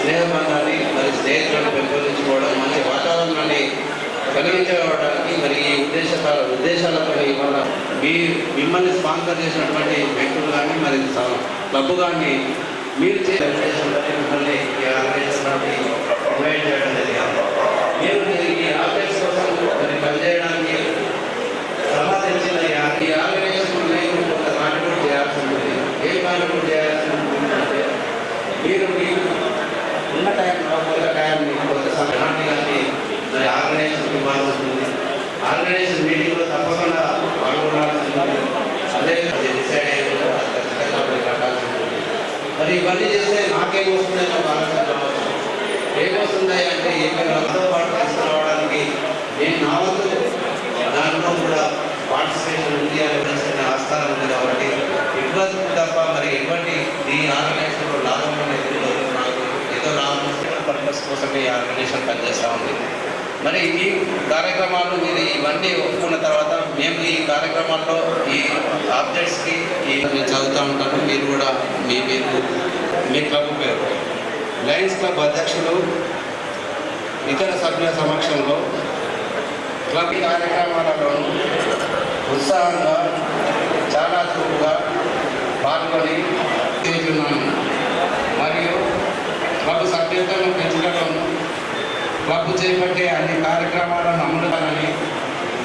స్నేహబంధాన్ని మరి స్నేహితులను పెంపొందించుకోవడం, మంచి వాతావరణాన్ని కలిగించుకోవడానికి మరి ఈ ఉద్దేశాలతో ఇవాళ మిమ్మల్ని స్పాన్సర్ చేసినటువంటి వ్యక్తులు కానీ మరి క్లబ్ కానీ మీరు చేసే మిమ్మల్ని ఈ ఆర్గనైజేషన్ ఇన్వైట్ చేయడం జరిగింది. మీరు ఈ ఆర్గనైజేషన్ కోసం మరి పనిచేయడానికి సంబంధించిన ఈ ఆర్గనైజేషన్ కొంత కాంట్రిబ్యూట్ చేయాల్సి ఉంటుంది. ఏం కాంట్రిబ్యూట్ చేయాల్సి ఉంటుందంటే మీరు ఉన్న టైంలో కొంత టైంని కొంత సమయాన్ని కానీ మరి ఆర్గనైజేషన్కి ఇవ్వాల్సి ఉంటుంది. ఆర్గనైజేషన్ మీటింగ్లో తప్పకుండా పాల్గొనాల్సి ఉంటుంది. అదే డిసైడ్ అయ్యేది ఖచ్చితంగా మరి కట్టాల్సి ఉంటుంది. మరి ఇవన్నీ చేస్తే నాకేం వస్తుందని ఒక ఆలోచన రావచ్చు. ఏమొస్తుంది అంటే ఏమి నాతో పాటు తీసుకురావడానికి నేను నా వంతు దాంట్లో కూడా పార్టిసిపేషన్ ఉంది అనే ఆస్కారం ఉంది. కాబట్టి ఇబ్బంది తప్ప మరి ఎటువంటి ఈ ఆర్గనైజేషన్లో లాభం అనేది నాకు ఏదో లాభం పర్పస్ కోసం ఈ ఆర్గనైజేషన్ పనిచేస్తూ ఉంది. మరి ఈ కార్యక్రమాలు మీరు ఇవన్నీ ఒప్పుకున్న తర్వాత మేము ఈ కార్యక్రమాల్లో ఈ ఆబ్జెక్ట్స్కి నేను చదువుతూ ఉంటాను. మీరు కూడా మీ క్లబ్ పేరు లయన్స్ క్లబ్ అధ్యక్షులు ఇతర సభ్యుల సమక్షంలో క్లబ్ కార్యక్రమాలలోనూ ఉత్సాహంగా చాలా చురుకుగా పాల్గొని చేస్తున్నాను. మరియు క్లబ్ సభ్యతను పెంచడంలోనూ క్లబ్ చేపట్టే అన్ని కార్యక్రమాలను అమలుగానని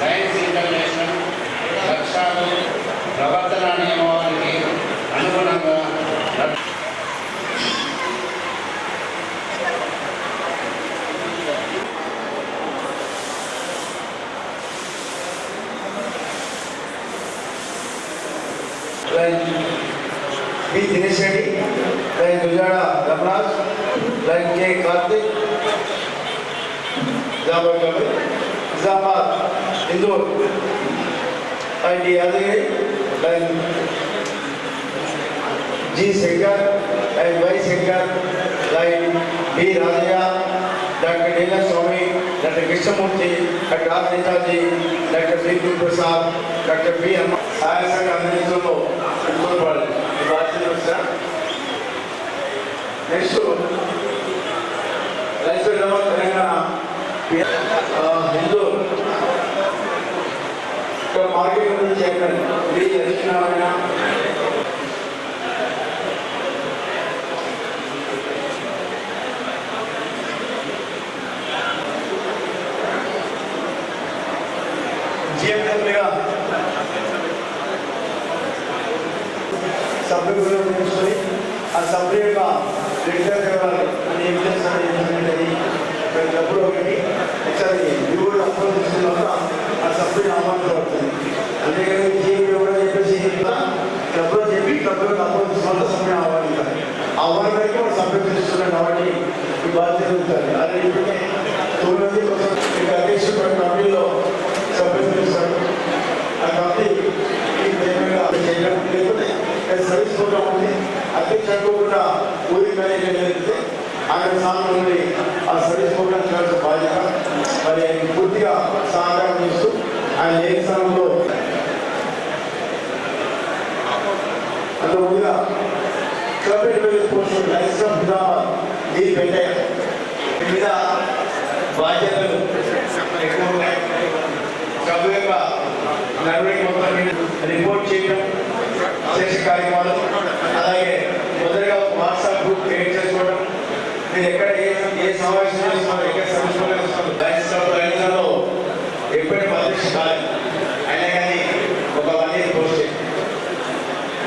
లయన్స్ ఇంటర్నేషనల్ లక్ష్యాలు ప్రవర్తన నియమావళికి అనుగుణంగా बी दिनेश रेड्डी, लाइन गुजारा Ramnath, lion K Karthik, Nizamabad Indore, lion D Yadagiri, lion G Shekar, lion Y Shekar, lion B Rajaiah, doctor Neela Swamy, doctor Krishnamurthy, doctor R Netaji, doctor B Prasad, doctor B Sai संघ अंदरिंचడంలో ఇబ్బంది నెక్స్ట్ రైతు తెలంగాణ హిందూ market committee chairman B Lakshminarayana, జిఎండబ్ల్యూగా సభ్యులు తెలుసుకొని ఆ సభ్యుల యొక్క రెగ్యులర్ ఇవ్వాలి అని ఏంటంటే డబ్బులు ఒకటి ఒకసారి దిగుబడి అప్రోల్ తీసుకున్న ఆ సభ్యుని ఆహ్వానించబడుతుంది. అంతేకాని జీఎంపీ కూడా చెప్పేసి డబ్బులు చెప్పి డబ్బులకు అప్రోల్ తీసుకున్న సభ్యుని ఆహ్వానించాలి. ఆహ్వానం వరకు ఒక సభ్యులు తీసుకున్నారు కాబట్టి ఈ బాధ్యత ఉంటుంది. అదే ఇప్పటికే 9 మంది కోసం అధ్యక్షుడు కమిటీలో సభ్యులు పిలుస్తారు. ఆ కమిటీ లేకపోతే సర్వీస్ ప్రోగ్రామ్ ఉంది. అధ్యక్షుడు కూడా ఊరి మేనేజర్ జరిగితే ఆయన స్థానం నుండి ఆ సర్వీస్ ప్రోగ్రామ్ చేయాల్సిన బాధ్యత మరి ఆయన పూర్తిగా సహకారం చేస్తూ ఆయన ఏ స్థానంలో అంత ముందుగా club post lines of Nizamabad దీన్ని పెట్టారు. మీద బాధ్యతలు ఎక్కువ ఉన్నాయి. క్లబ్ యొక్క నడవడిక మొత్తం రిపోర్ట్ చేయడం చేసే కార్యక్రమాలు, అలాగే మొదటిగా వాట్సాప్ గ్రూప్ క్రియేట్ చేసుకోవడం, మీరు ఎక్కడ ఏ సమావేశం చేస్తున్నారు, ఎక్కడ సమస్యలో ఎప్పుడైనా పబ్లిష్ కాలేదు. అయినా కానీ ఒక 1 year పోస్ట్ చేయాలి.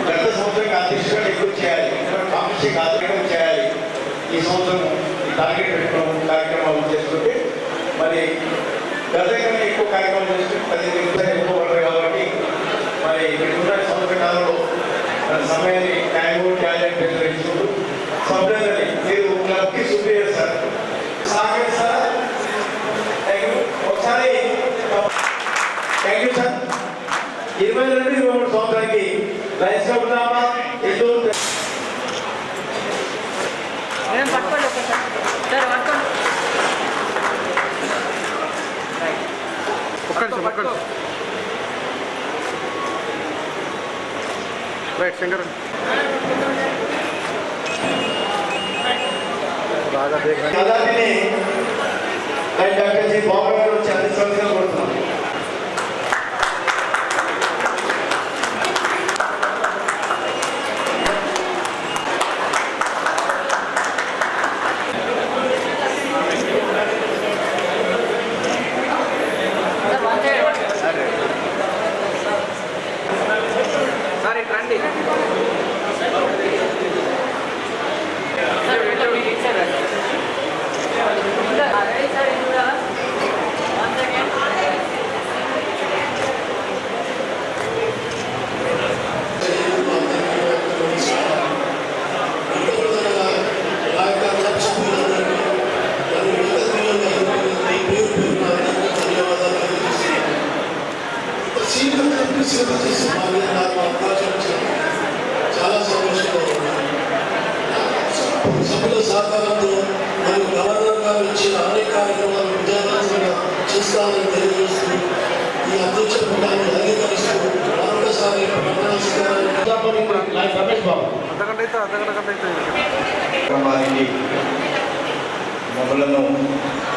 గత సంవత్సరం అధ్యక్షుడు ఎక్కువ చేయాలి, కాంక్షకి ఆధారం చేయాలి. ఈ సంవత్సరం టార్గెట్ పెట్టుకోవడం కార్యక్రమాలు చేసుకుంటే మరి గత కన్నా ఎక్కువ కార్యక్రమాలు చేసుకుంటే 15 ఎక్కువ పడతారు. కాబట్టి మరి ఇప్పుడున్న సంవత్సర కాలంలో సమయాన్ని టైము టాలెంట్ పెంచుకుంటూ సభ్యులని మీరు క్లబ్కి సుపీరియర్ సార్ సహకరిస్తారా? ఒకసారి థ్యాంక్ యూ సార్. 22-23 సంవత్సరానికి లయన్స్ క్లబ్ ఎన్నో రైట్ ఫింగర్ పదార్థిని డాక్టర్ జి బాబు గారు వచ్చి అందించవలసిందిగా కోరుతున్నాం. చాలా సంతోషంగా ఉన్నాను. సభ్యుల సహకారంతో మరియు గవర్నర్ గారు ఇచ్చిన అనేక కార్యక్రమాలు విజయవంతంగా చేస్తామని తెలియజేస్తూ ఈ అధ్యక్ష పీఠాన్ని అంగీకరిస్తూ మరొకసారి రమేష్ బాబు కార్యక్రమానికి మొదలను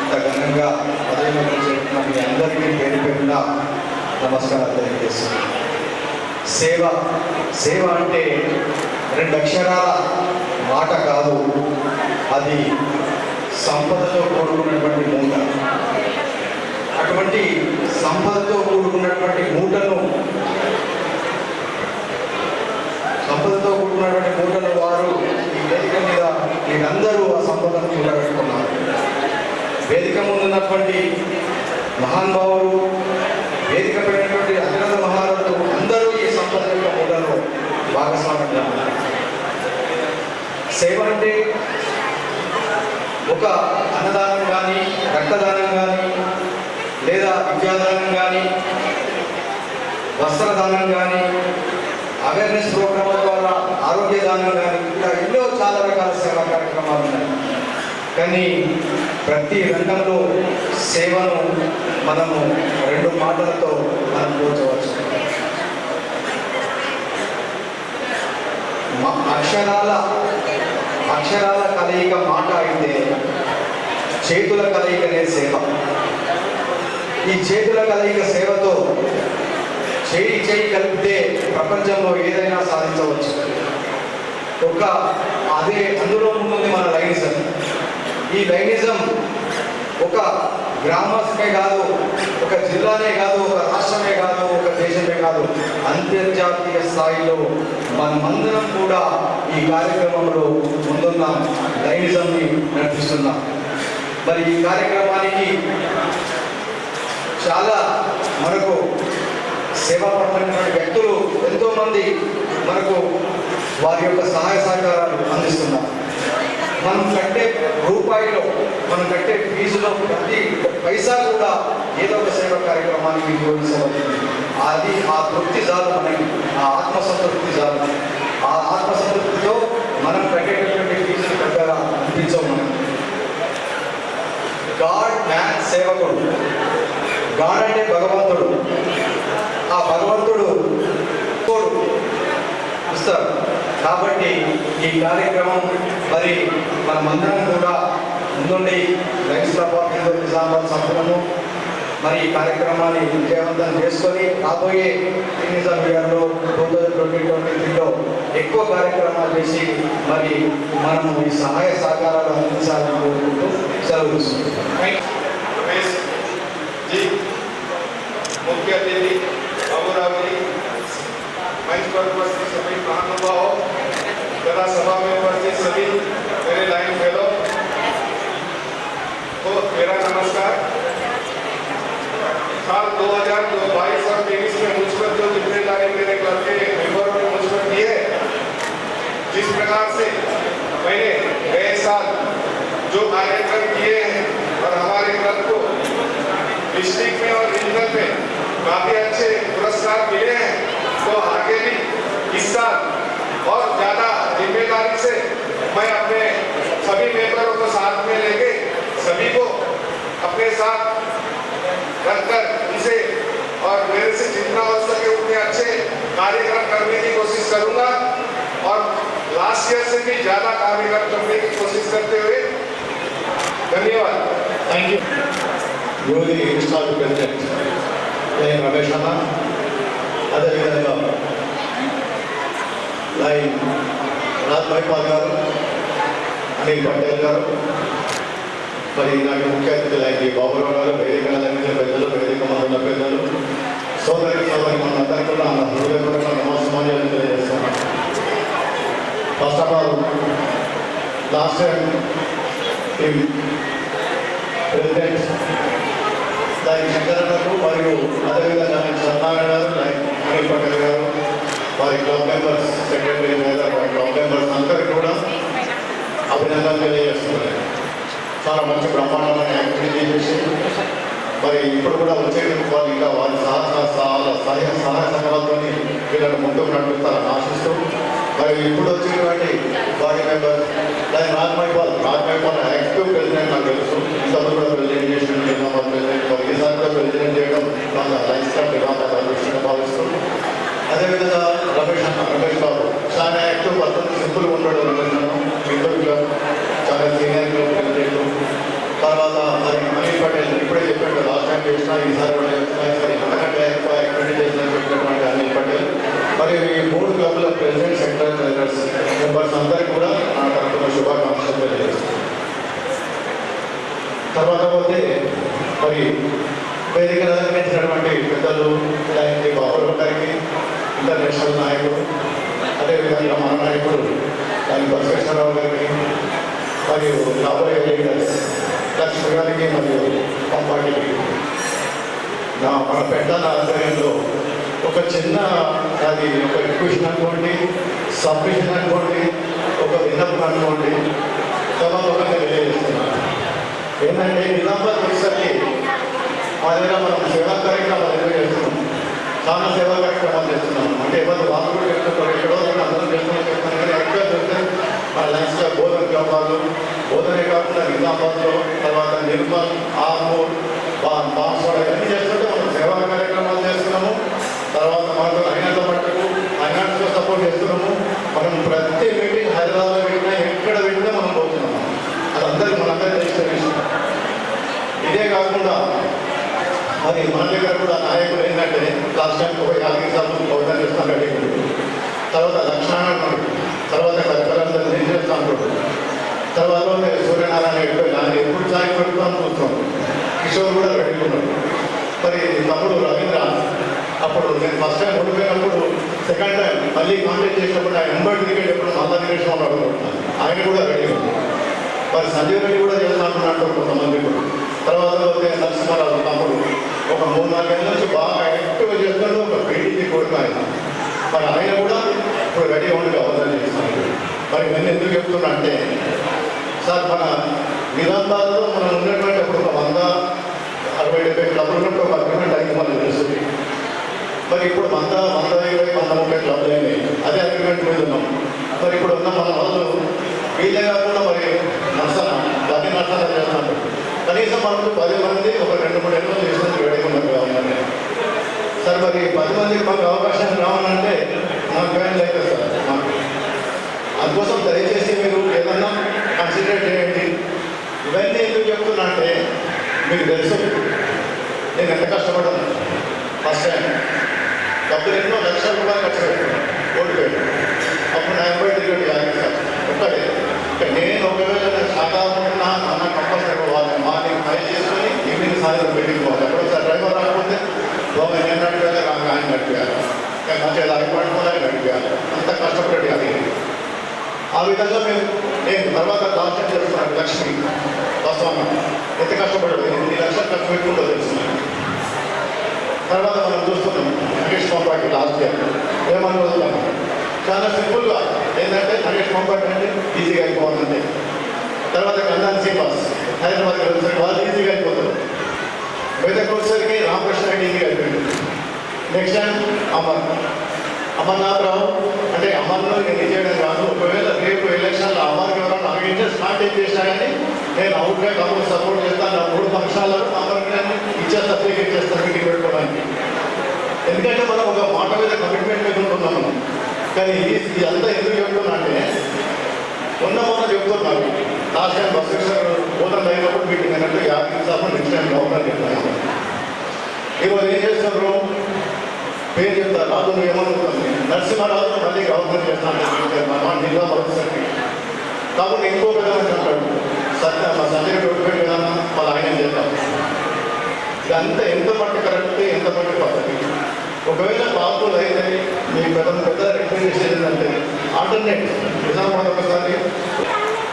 ఇంత ఘనంగా పదవిలో చేస్తున్న మీ అందరికీ పేరు పేరున నమస్కారాలు తెలియజేస్తున్నాను. సేవ అంటే రెండు అక్షరాల మాట కాదు, అది సంపదతో కూడుకున్నటువంటి మూట. అటువంటి సంపదతో కూడుకున్నటువంటి మూటను వారు ఈ వేదిక మీద మీరందరూ ఆ సంపదను చూడబెట్టుకున్నారు. వేదిక ముందున్నటువంటి మహానుభావులు, వేదిక పడినటువంటి అగ్రత మహారాజులు అందరూ ఈ సంపద యొక్క మూటలో భాగస్వామ్యంగా ఉన్నారు. సేవ అంటే ఒక అన్నదానం కానీ, రక్తదానం కానీ, లేదా విద్యాదానం కానీ, వస్త్రదానం కానీ, అవేర్నెస్ ప్రోగ్రాంల ద్వారా ఆరోగ్య దానం కానీ, ఇలా ఎన్నో చాలా రకాల సేవా కార్యక్రమాలు ఉన్నాయి. కానీ ప్రతి రంగంలో సేవను మనము రెండు మాటలతో మనం పోల్చవచ్చు. అక్షరాల కలయిక మాట అయితే చేతుల కలయికనే సేవ. ఈ చేతుల కలయిక సేవతో చేయి కలిపితే ప్రపంచంలో ఏదైనా సాధించవచ్చు. అందులో ఉంటుంది మన లైనిజం. ఈ లైనిజం ఒక గ్రామమే కాదు, ఒక జిల్లానే కాదు, ఒక రాష్ట్రమే కాదు, ఒక దేశమే కాదు, అంతర్జాతీయ స్థాయిలో మనమందరం కూడా ఈ కార్యక్రమంలో ముందున్నాం, లైనిజంని నడిపిస్తున్నాం. మరి ఈ కార్యక్రమానికి చాలా మనకు సేవాపరమైనటువంటి వ్యక్తులు ఎంతోమంది మనకు వారి యొక్క సహాయ సహకారాలు అందిస్తున్నారు. మనం కట్టే రూపాయిలో, మనం కట్టే ఫీజులో ప్రతి పైసా కూడా ఏదో ఒక సేవా కార్యక్రమానికి వినియోగించబడుతుంది. అది ఆ తృప్తి చాలు మనకి, ఆ ఆత్మసంతృప్తి చాలు. ఆ ఆత్మసంతృప్తితో మనం కట్టేటటువంటి ఫీజులు పెద్దగా అనిపించవు మనం. గాడ్ మ్యాన్ సేవకుడు. గాడ్ అంటే భగవంతుడు. ఆ భగవంతుడు ఇస్తాడు. కాబట్టి ఈ కార్యక్రమం మరి మనమందరం కూడా ముందుండి లయన్స్ క్లబ్ ఆఫ్ నిజామాబాద్ సభ్యులను మరి ఈ కార్యక్రమాన్ని విజయవంతం చేసుకొని రాబోయే నిజాం ఇయర్లో 2023లో ఎక్కువ కార్యక్రమాలు చేసి మరి మనము ఈ సహాయ సహకారాలు అందించాలని కోరుకుంటూ సెలవు తీసుకుంటున్నాం. मुख्य अतिथि अबुरावली मंच पर उपस्थित सभी महानुभावों तथा सभा में उपस्थित सभी मेरे लाइन फेलो को मेरा नमस्कार। साल 2022 और 2023 में मुझ पर जो जिम्मेदारी मेरे क्लब के मेंबरों ने मुझ पर दी है, जिस प्रकार से मैंने गए साल जो कार्यक्रम किए हैं और हमारे क्लब को डिस्ट्रिक्ट में और रीजनल में काफी अच्छे पुरस्कार मिले हैं, तो आगे भी इस साल और ज्यादा जिम्मेदारी से मैं अपने सभी मेंबरों को साथ में लेके सभी को अपने साथ रखकर इसे और मेरे से जितना हो सके उतने अच्छे कार्यक्रम करने की कोशिश करूंगा और लास्ट ईयर से भी ज्यादा कार्यक्रम करने की कोशिश करते हुए धन्यवाद। Thank you. యువతి ఇన్స్టాల్ ప్రెసిడెంట్ లైన్ రమేష్ అన్న, అదేవిధంగా లైన్ రాజ్ మహిపాల్ గారు, అనిల్ పటేల్ గారు, మరి నాకు ముఖ్య అతిథులు లైన్ బాబురావు గారు, వేదిక అలంకరించిన పెద్దలు, వేదిక మందుల పెద్దలు, సోదరి మనందరికీ కూడా నా హృదయపూర్వక నమస్కారాలు తెలియజేస్తున్నాను. First of all last time president దాని శంకరన్నకు మరియు అదేవిధంగా సత్యనారాయణ గారు, అనిల్ పటేల్ గారు, వారి క్లబ్ మెంబర్స్, సెక్రటరీ లేదా వారి క్లబ్ మెంబర్స్ అందరికీ కూడా అభినందనలు తెలియజేస్తున్నారు. చాలా మంచి బ్రహ్మాండమైన యాక్టివిటీ చేసి మరి ఇప్పుడు కూడా వచ్చే వాళ్ళు ఇంకా వారి సహాయ సహకారాలతో వీళ్ళని ముందుకు నడుపుతారని ఆశిస్తూ మరి ఇప్పుడు వచ్చినటువంటి బాడీ మెంబర్ దాని రాజ్మైపాల్ యాక్టివ్ ప్రెసిడెంట్ నాకు తెలుసు. ఇంతకుముందు కూడా ప్రెసిడెంట్ చేసిన నిజామాబాద్ ప్రెసిడెంట్, మరి ఈసారి కూడా ప్రెసిడెంట్ చేయడం లైన్స్ క్లబ్ నిజామాబాద్ అదృష్టంగా భావిస్తూ, అదేవిధంగా రమేష్ బాబు చాలా యాక్టివ్ పర్సన్, సింపుల్ ఉండడం రమేష్ సింపుల్ క్లబ్, చాలా సీనియర్ క్లబ్ ప్రెసిడెంట్. తర్వాత మరి అనిల్ పటేల్ ఇప్పుడే చెప్పాడు, లాస్ట్ టైం చేసిన ఈసారి కూడా అంతకంటే ఎక్కువ యాక్టివిటీ చేసిన చెప్పినటువంటి అనిల్ పటేల్. మరి ఈ 3 క్లబ్ల ప్రెసిడెంట్, సెక్రటరీ, ట్రైనర్స్ మెంబర్స్ అందరికీ కూడా నా తరఫున శుభాకాంక్షలు తెలియజేస్తాను. తర్వాత పోతే మరి వేదికలు అలంకరించినటువంటి పెద్దలు లైన్ బాబురావు గారికి, ఇంటర్నేషనల్ నాయకుడు, అదేవిధంగా మన నాయకుడు లైన్ బసవేశ్వరరావు గారికి, మరియు రాబోయే లీడర్స్ లక్ష్మి గారికి మరియు పంపాటికి, మన పెద్దల ఆధ్వర్యంలో ఒక చిన్న అది ఒక రిక్వెస్ట్ అనుకోండి, సబ్మిషన్ అనుకోండి, ఒక విన్నపం అనుకోండి, సభాముఖంగా తెలియజేస్తున్నాను. ఏంటంటే నిజామాబాద్ వచ్చేసరికి మా దగ్గర మనం సేవా కార్యక్రమాలు నిర్వహిస్తున్నాం, చాలా సేవా కార్యక్రమాలు చేస్తున్నాం. అంటే ఎవరు వాళ్ళు కూడా చేస్తున్నారు, ఎక్కడో అందరం చేస్తున్నాం కానీ ఎక్కువ చేస్తే మన లైఫ్లో బోధన క్లబ్లు, బోధనే కాకుండా నిజామాబాద్లో, తర్వాత నిర్మల్, ఆర్మూర్, బాన్స్వాడ ఇవన్నీ చేస్తుంటే మనం సేవా కార్యక్రమాలు చేస్తున్నాము. తర్వాత మనకు అయినంత మట్టుకు ఫైనాన్స్లో సపోర్ట్ చేస్తున్నాము. మనం ప్రతి మీటింగ్ హైదరాబాద్లో పెట్టినా ఎక్కడ పెట్టినా మనం పోతున్నాము. అది మనందరికీ తెలిసిన విషయం. ఇదే కాకుండా మరి మన దగ్గర కూడా నాయకులు ఏంటంటే లాస్ట్ టైం ఒక 50 సార్లు బోధన చేస్తాను అడిగాడు, తర్వాత లక్ష్మణ, తర్వాత కలెక్టర్లందరూ నేను చేస్తాను, తర్వాత సూర్యనారాయణ ఎప్పుడు చాయ్ పెట్టుకోని చూస్తాం, కిషోర్ కూడా పెట్టుకున్నాడు. మరి తమ్ముడు రవీంద్ర అప్పుడు నేను ఫస్ట్ టైం ఓడిపోయినప్పుడు సెకండ్ టైం మళ్ళీ కాంటాక్ట్ చేసినప్పుడు ఆయన ఎంబడి క్రికెట్ ఎప్పుడు మళ్ళా నిరేషన్ అడుగుతున్నాను, ఆయన కూడా రెడీ ఉంది. మరి సంజీవ్ రెడ్డి కూడా చేస్తున్నట్టు కొంతమంది కూడా. తర్వాత నరసింహారావు తమ్ముడు ఒక 3-4 ఏళ్ళ నుంచి బాగా యాక్టివ్గా చేస్తున్నాడు, ఒక పీడీకి కొడుకు ఆయన. మరి ఆయన కూడా ఇప్పుడు రెడీ ఉండి అవసరం చేస్తున్నాడు. మరి నేను ఎందుకు చెప్తున్నా అంటే సార్, మన నిజామాబాద్లో మనం ఉన్నటువంటి అప్పుడు ఒక 160-70 క్లబ్లు ఉన్నట్టు ఒక అగ్రిమెంట్ అయింది మనకు తెలుస్తుంది. మరి ఇప్పుడు 120-130 క్లబ్లు అయినాయి, అదే అగ్రిమెంట్ మీద ఉన్నాం. మరి ఇప్పుడు ఉన్న మన వాళ్ళు వీళ్ళే కాకుండా మరి నర్సన చేస్తున్నారు. కనీసం మనకు 10 మంది ఒక 2-3 ఏళ్ళు చేసినందుకు రెడీ ఉన్నట్టు కావాలని సార్. మరి 10 మందికి మాకు అవకాశం రావాలంటే మాకు పేరు లేదు సార్. మాకు అందుకోసం దయచేసి మీరు ఏదన్నా కన్సిడర్ చేయండి. ఇవన్నీ ఎందుకు చెప్తున్నా అంటే మీకు తెలుసు నేను ఎంత కష్టపడ్డాను. ఫస్ట్ టైం డబ్బులు ఎన్నో లక్షల రూపాయలు ఖర్చు పెట్టాను, ఓడిపోయాను. అప్పుడు నా ఎంబడి తిరిగి ఒక్కడే. నేను ఒకవేళ శాఖాపడినా అన్న కంపల్సరీ పోవాలి, మార్నింగ్ 5 చేసుకొని ఈవినింగ్ సాయంత్రం మీటింగ్ పోవాలి. ఎప్పుడొకసారి డ్రైవర్ రాకపోతే నేను నడిపేయాలి, ఆయన నడిపేయాలి, మంచిగా అయిపోవడానికి నడిపేయాలి. అంత కష్టపడి అది ఆ విధంగా నేను తర్వాత లాస్ట్ టైం చేస్తున్నాను. లక్ష్మి వాస్తవంగా ఎంత కష్టపడ్డాడు, 8 లక్షలు ఖర్చు పెట్టుకుంటూ తెలుస్తున్నాను. తర్వాత మనం చూస్తున్నాం నరేష్ పంపాటి లాస్ట్ ఇయర్ ఏమనుకుంటున్నాం, చాలా సింపుల్గా ఏంటంటే నరేష్ పంపాటి అంటే ఈజీగా అయిపోవాలంటే. తర్వాత కందాన్ శ్రీనివాస్ హైదరాబాద్కి వచ్చేసరికి వాళ్ళు ఈజీగా అయిపోతారు. మెదక్ వచ్చేసరికి రామకృష్ణ రెడ్డి ఈజీగా అయిపోయింది. నెక్స్ట్ టైం అమర్నాథరావు అంటే అమర్ను నేను చేయడం కాదు, ఒకవేళ రేపు ఎలక్షన్లో అమర్కి ఎవరైనా అడిగితే స్టార్ట్ ఏం చేసినా కానీ నేను అవుట్గా డబ్బులు సపోర్ట్ చేస్తాను. 3 పక్షాలు అమర్కి ఇచ్చేస్తా, సర్టిఫికేట్ చేస్తాను మీటింగ్ పెట్టుకోవడానికి. ఎందుకంటే మనం ఒక మాట మీద కమిట్మెంట్ మీద ఉంటున్నాం మనం. కానీ ఇది అంతా ఎందుకు చెప్తున్నా అంటే మొన్న చెప్తున్నాను, లాస్ట్ టైం బస్సు బోధన అయినప్పుడు ఈరోజు ఏం చేస్తున్నారు? పేరు చెప్తారు, రాజు ఏమనుకుంటుంది, నరసింహారాజు మళ్ళీ గవర్నర్ చేస్తాను మా జిల్లా మరొకసారి. కాబట్టి ఇంకో విధంగా అంటాడు, మా సంజయ్ డెవలప్మెంట్ విధానం మళ్ళీ ఆయన చేద్దాం. ఇదంతా ఎంత మట్టి కరెక్ట్, ఎంత మట్టి పద్ధతి. ఒకవేళ బాబులు అయితే మీ పెద్ద రికమెండేషన్ ఏంటంటే ఆల్టర్నేట్ నిజామాబాద్ ఒకసారి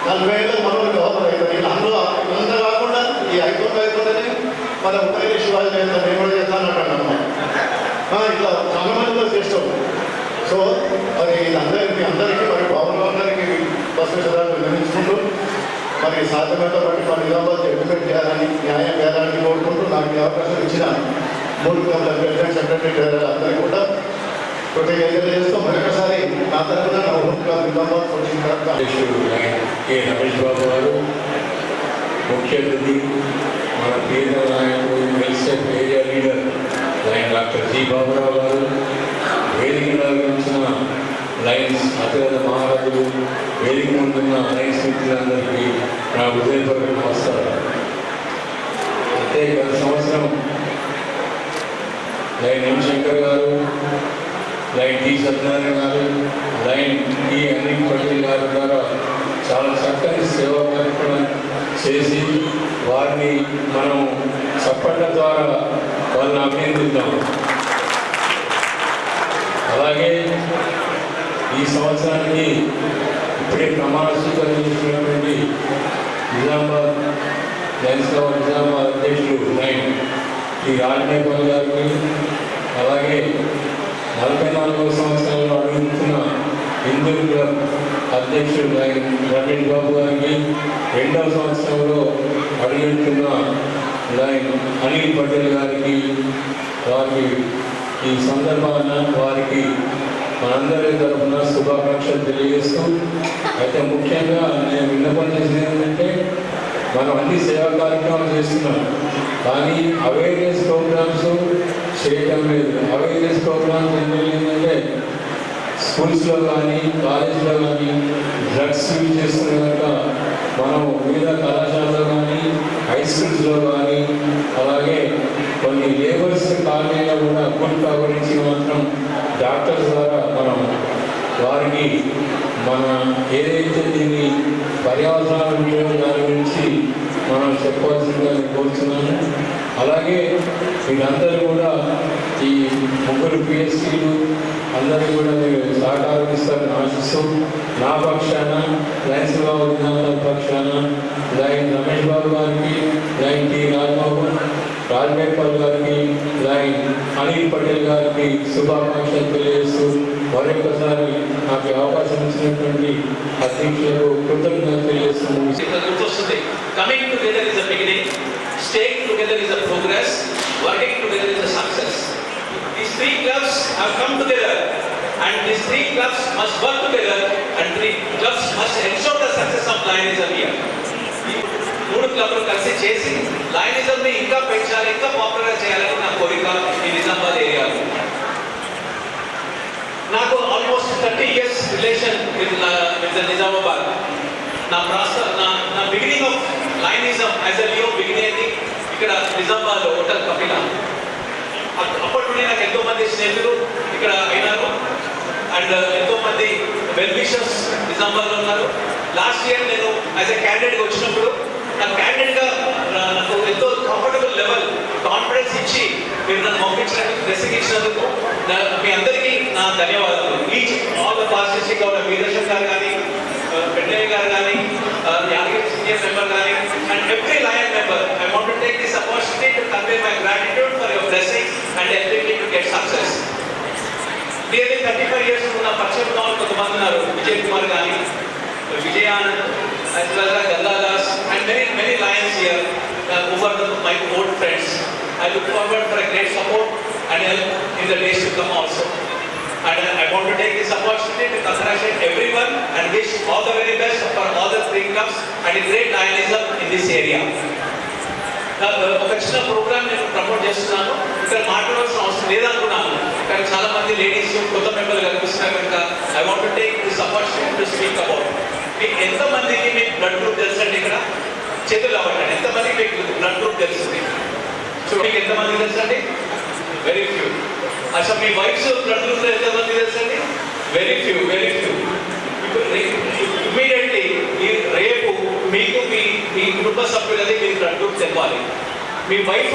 40,000 మనోళ్ళు గవర్నర్ అవుతుంది. అందులో అంత కాకుండా ఈ అయిపోతేనే మన ఉత్తర శివాజీ చేస్తాను, నేను కూడా చేస్తాను అంటాను. ఇట్లా చాలా మందిలో చేస్తాం. సో మరి అందరికీ మరి బాబులు అందరికీ బస్సు నిర్మించుకుంటూ మరి సాధ్యమైనంత బట్టి మన నిజామాబాద్ డెవలప్మెంట్ చేయాలని, న్యాయం చేయాలని కోరుకుంటూ నాకు ఈ అవకాశం ఇచ్చిన 3 గంటల ప్రెసిడెంట్ సెక్రటరీ అందరికీ కూడా కృతజ్ఞతలు చేస్తూ మరొకసారి నా తరఫున నా ఊరుగా నిజామాబాద్ అధ్యక్షుడు కె రమేష్ బాబు గారు, ముఖ్య అతిథి మన కేంద్ర నాయకుడు వెల్సెట్ area leader lion doctor G Baburao garu, వేదిక నిర్వహించిన లైన్స్ అతిరథ మహారాజులు, వేదిక ముందున్న లైన్స్ మిత్రులందరికీ నా హృదయపూర్వక నమస్కారం. అయితే గత సంవత్సరం లైన్ ఎం శంకర్ గారు, లైన్ టి సత్యనారాయణ గారు, లైన్ టి అనిల్ పటేల్ గారి ద్వారా చాలా చక్కని సేవా కార్యక్రమం చేసి వారిని మనం చప్పట్ల ద్వారా వాళ్ళని అభినందిద్దాం. అలాగే ఈ సంవత్సరానికి ఇప్పుడే ప్రమాణ స్వీకారం చేసినటువంటి నిజామాబాద్ లైన్స్ క్లబ్ నిజామాబాద్ అధ్యక్షుడు లైన్ టి రాజనేపాల్ గారికి, అలాగే 44వ సంవత్సరంలో అడుగుతున్న హిందూ క్లబ్ అధ్యక్షుడు లైన్ రమేష్ బాబు గారికి, 2వ సంవత్సరంలో అడుగుతున్న లైన్ అనిల్ పటేల్ గారికి, వారికి ఈ సందర్భాన వారికి మనందరి తరఫున శుభాకాంక్షలు తెలియజేస్తూ, అయితే ముఖ్యంగా నేను విన్నపం చేసేది ఏంటంటే మనం అన్ని సేవా కార్యక్రమాలు చేస్తున్నాం, కానీ అవేర్నెస్ ప్రోగ్రామ్స్ చేయటం లేదు. అవేర్నెస్ ప్రోగ్రామ్స్ ఏంటంటే స్కూల్స్లో కానీ కాలేజ్లో కానీ డ్రగ్స్ యూజ్ చేస్తున్న కనుక మనం వివిధ కళాశాలలో కానీ హై స్కూల్స్లో కానీ అలాగే కొన్ని లేబర్స్ కాలనీలో కూడా గుట్కా గురించి మాత్రం డాక్టర్స్ ద్వారా మనం వారికి మన ఏదైతే దీన్ని పర్యావరణాలు ఉంటాయో దాని గురించి మనం చెప్పవలసిందిగా నేను కోరుతున్నాను. అలాగే వీళ్ళందరూ కూడా ఈ 3 పిఎస్సీలు అందరూ కూడా మీరు సహకారం ఇస్తారని ఆశిస్తూ నా పక్షాన, లైన్స్ బాబు నిజామాబాద్ పక్షాన లైన్ రమేష్ బాబు గారికి, లైన్ టి రాజనేపాల్ గారికి, లైన్ అనిల్ పటేల్ గారికి శుభాకాంక్షలు తెలియజేస్తూ మరొకసారి నాకు అవకాశం ఇచ్చినటువంటి అధ్యక్షులకు కృతజ్ఞతలు తెలియజేస్తున్నాను. Coming together is a beginning, staying together is a progress, working together is a success. These 3 clubs have come together and these 3 clubs must work together and 3 clubs must ensure the success of Lionism here. ఈ 3 క్లబ్లు కలిసి చేసి లయనిజంని ఇంకా పెంచాలి, ఇంకా popular చేయాలని నా కోరిక ఈ నిజామాబాద్ ఏరియాలో. నాకు almost 30 years relation with Nizamabad. నా beginning of Lionism as a Leo beginning అయింది ఇక్కడ నిజామాబాద్లో హోటల్ కపిల. అప్పటి నుండి నాకు ఎంతో మంది స్నేహితులు ఇక్కడ అయినారు అండ్ ఎంతో మంది వెల్ విషర్స్ నిజామాబాద్లో ఉన్నారు. లాస్ట్ ఇయర్ నేను యాజ్ ఎ క్యాండిడేట్గా వచ్చినప్పుడు నా క్యాండిడేట్గా నాకు ఎంతో కంఫర్టబుల్ లెవెల్ కాన్ఫిడెన్స్ ఇచ్చి మీరు నన్ను పంపించినందుకు, బ్లెస్సింగ్ ఇచ్చినందుకు మీ అందరికీ నా ధన్యవాదాలు. ఈచ్ ఆల్ ద పార్టీస్కి ఉన్న వీరశం గారు కానీ, పెద్దయ్య గారు కానీ, యాదగిరి సీనియర్ మెంబర్ కానీ and every lion member, I want to take this opportunity to convey my gratitude for your blessing and helping me to get success. Nearly 35 years ఉన్న పరిచయం ఉన్న వాళ్ళు కొంతమంది ఉన్నారు. విజయ్ కుమార్ కానీ, Vijayanand, as well as Gangadas and many lions here who are my old friends. I look forward for a great support and help in the days to come also. And I want to take this opportunity to congratulate everyone and wish all the very best for all the 3 clubs and a great Lionism in this area. ఒక చిన్న programme నేను promote చేస్తున్నాను. ఇక్కడ మాట్లాడాల్సిన అవసరం లేదనుకున్నాను, కానీ చాలా మంది లేడీస్ కొత్త మెంబర్లు కనిపిస్తున్నారు కనుక I want to take this opportunity to speak about. మీకు ఎంతమందికి మీకు బ్లడ్ గ్రూప్ తెలుసండి? ఇక్కడ చేతులు అవ్వండి. ఎంతమందికి మీకు బ్లడ్ గ్రూప్ తెలుస్తుంది? మీకు ఎంతమందికి తెలుసండి? Very few. అసలు మీ వైఫ్స్ బ్లడ్ గ్రూప్ ఎంతమంది తెలుసండి? Very few. ఇమీడియట్లీ రేపు మీకు మీ కుటుంబ సభ్యులది మీరు బ్లడ్ గ్రూప్ తెలవాలి. మీ వైఫ్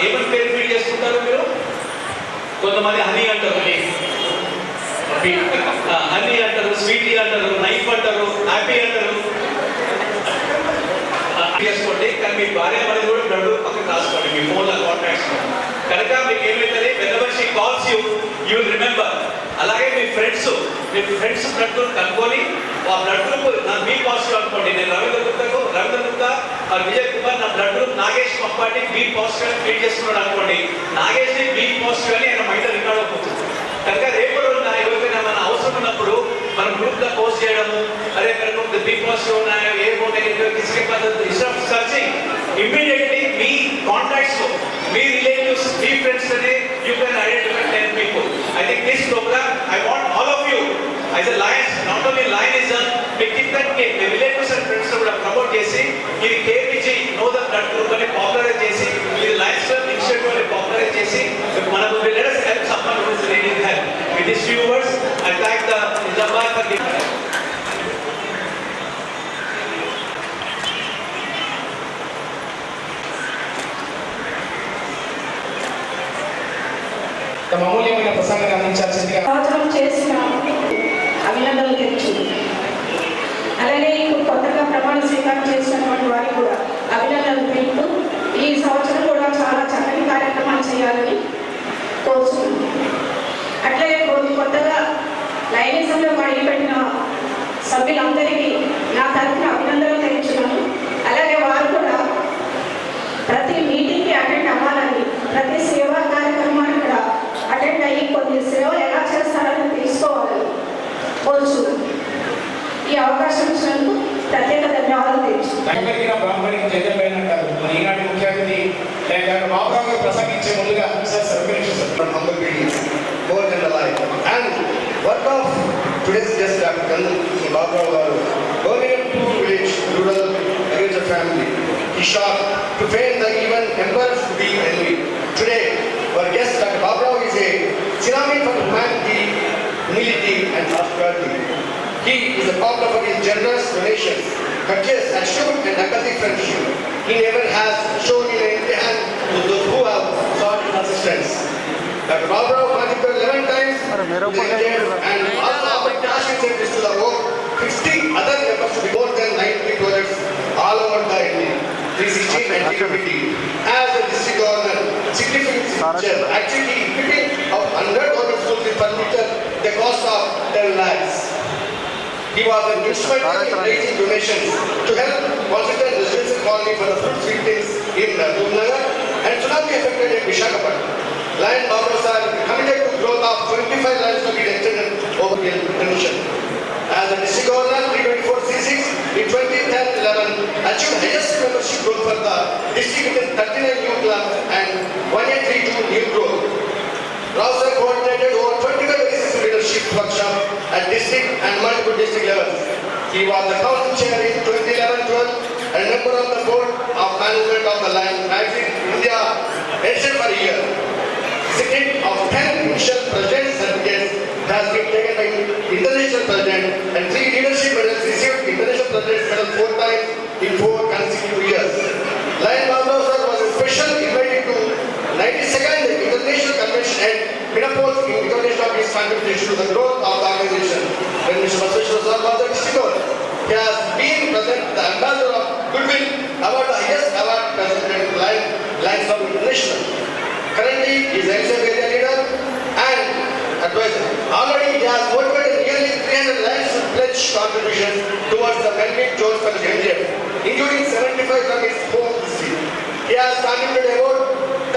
ఏమని పేరు ఫీల్ చేసుకుంటారు మీరు? కొంతమంది హనీ అంటారు, హనీ అంటారు, స్వీటీ అంటారు, నైఫ్ అంటారు, హ్యాపీ అంటారు. చేసుకోండి. కానీ మీ భార్య అనేది కూడా బ్లడ్ పక్కన రాసుకోండి మీ ఫోన్లో కాంటాక్ట్స్. కనుక మీకు ఏమైతుంది, whenever she calls you, you will remember. అలాగే మీ ఫ్రెండ్స్ బ్లడ్ గ్రూప్ కనుక్కొని ఆ బ్లడ్ గ్రూప్ బి పాజిటివ్ అనుకోండి. నేను రవీంద్ర గుప్తా విజయ్ కుమార్ నా blood group Nagesh Pampati B positive అని ఫీల్ చేసుకున్నాడు అనుకోండి. నాగేష్ బి పాజిటివ్ అని ఆయన మైండ్ రికార్డ్ అవుతుంది. కనుక రేపు రోజున ఎవరికైనా మన అవసరం ఉన్నప్పుడు మనం గ్రూప్ లో పోస్ట్ చేయడము, అరే మనకు బి పాజిటివ్ ఉన్నాయో ఏమో కిసకే పద్ధతి సర్చింగ్ ఇమ్మీడియట్లీ మీ కాంటాక్ట్స్ లో మీ రిలేటివ్స్ మీ ఫ్రెండ్స్ అని you can identify 10 people. I think this program I want all of you as a Lions, not only Lionism, మీ కింద మీ రిలేటివ్స్ అండ్ ఫ్రెండ్స్ కూడా ప్రమోట్ చేసి ఇది KPG know the blood group అని popularise చేసి ఇది Lions club initiative అని popularise చేసి మనకు let us help someone who is needing help. With these few words, I thank the Nizamabad for giving. తమ అమూల్యమైన ప్రసంగాన్ని అందించాల్సిందిగా సంవత్సరం చేసిన అభినందనలు తెలుసు. అలాగే ఇప్పుడు కొత్తగా ప్రమాణ స్వీకారం చేసినటువంటి వారికి కూడా అభినందనలు తెలుపుతూ ఈ సంవత్సరం కూడా చాలా చక్కటి కార్యక్రమాలు చేయాలని కోరుతున్నాను. అట్లాగే కొత్తగా లైనిజంలో అడుగుపెట్టిన సభ్యులందరికీ నా తరఫున అభినందనలు తెలుపుతున్నాను. అలాగే వారు కూడా ప్రతి మీటింగ్కి అటెండ్ అవ్వాలని, ప్రతి సేవా కార్యక్రమాన్ని కూడా అటెండ్ అయ్యి కొన్ని సేవలు ఎలా చేస్తారని తెలుసుకోవాలని కోరుచున్నాను. ఈ అవకాశం ఇచ్చినందుకు ప్రత్యేక ధన్యవాదాలు తెలుసు. బ్రాహ్మణికి జయజయమైన అంటారు. మరి ఈనాటి ముఖ్య అతిథి డాక్టర్ బాబురావు గారు ప్రసంగించే ముందుగా sir from humble beginnings, more than alive. And work of today's guest, Dr. Kandan Baburao Garu, Birmingham Poor Village, rural agriculture family. He shot to fame the even emperors to be envy. Today, our guest, Dr. Baburao, is a tsunami for humanity, humility and hospitality. He is a popular for his generous donations, courteous, assured and empathic friendship. He never has shown in an empty hand to those who have sought his assistance. Dr. Baburao contributed 11 times to the NGF and also offered cash incentives to the over 60 other members to be more than 90 projects all over the India. 316 and 350. As the district governor, significant signature, actually equipping of 100,000 schools with furniture, the cost of 10 lakhs. He was an instrumental in raising donations to help Washington residential colony for the fruits victims in Dhumnagar and tsunami affected in Visakhapatnam. Lion Baburao sir committed to growth of 25 lines to be extended over the tension. As a district governor, 324C6 in 2010-11 achieved highest membership growth for the district with 39 new clubs and 1832 new growth. Rao sir coordinated over 25 basis leadership workshops at district and multiple district levels. He was the council chair in 2011-12 and member of the board of management of the Lion magazine India edition for a year. Second of 10 initial president certificates has been taken by international president and 3 leadership medals received international president medal 4 times in 4 consecutive years. Lion Baburao sir was a special invited to 92nd International Convention at Minneapolis in recognition of his contribution to the growth of the organization. When Mr. Basveshwar sir was the district governor, he has been present the ambassador of goodwill award, the highest award presented to Lions Club International. Currently, he is executive area leader and advisor. Already, he has motivated nearly 300 Lions to pledge contributions towards the Melvin Jones for the MGF, including 75 from his home district. He has contributed about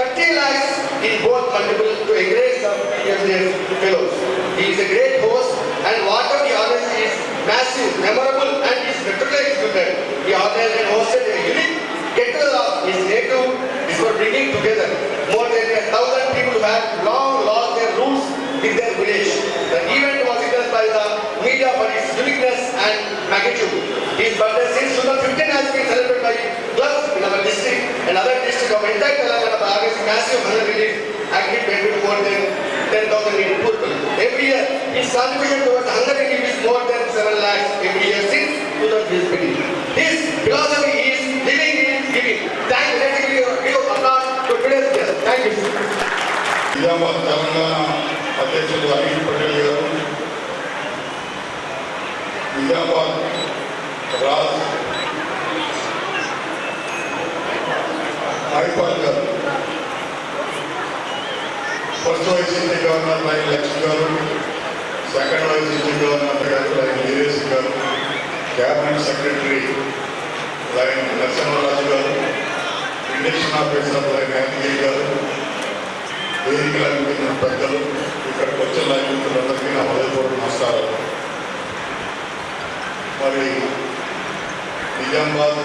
30 lakhs in both multiple to encourage the MGF fellows. He is a great host and whatever he organizes is massive, memorable and is regularly executed. He organized and hosted a unique get-together of his native is for bringing together more than 1,000 people who had long lost their roots in their village. The event was witnessed by the media for its uniqueness and magnitude. His birthday since 2015 has been celebrated by clubs in our district and other districts of entire Telangana by organizing massive 100 relief active more than 10,000 people. Every year, his contribution towards hunger relief is more than 7 lakhs every year since 2015. His philosophy is living is giving. Thank you. Let me give applause to today's guest. Thank you. Nizamabad Telangana అధ్యక్షుడు అనిల్ పటేల్ గారు, నిజామాబాద్ రాజ్ మైపాల్ గారు, first vice ఇంటి governor lion Lakshmi గారు, second vice ఇంటి governor గారు line Veeresh గారు, cabinet secretary line Narasimharaju గారు, induction officer line Yadagiri గారు, వేదికల పెద్దలు, ఇక్కడికి వచ్చిన నాయకులందరికీ నా హృదయపూర్వక నమస్కారాలు. మరి నిజామాబాద్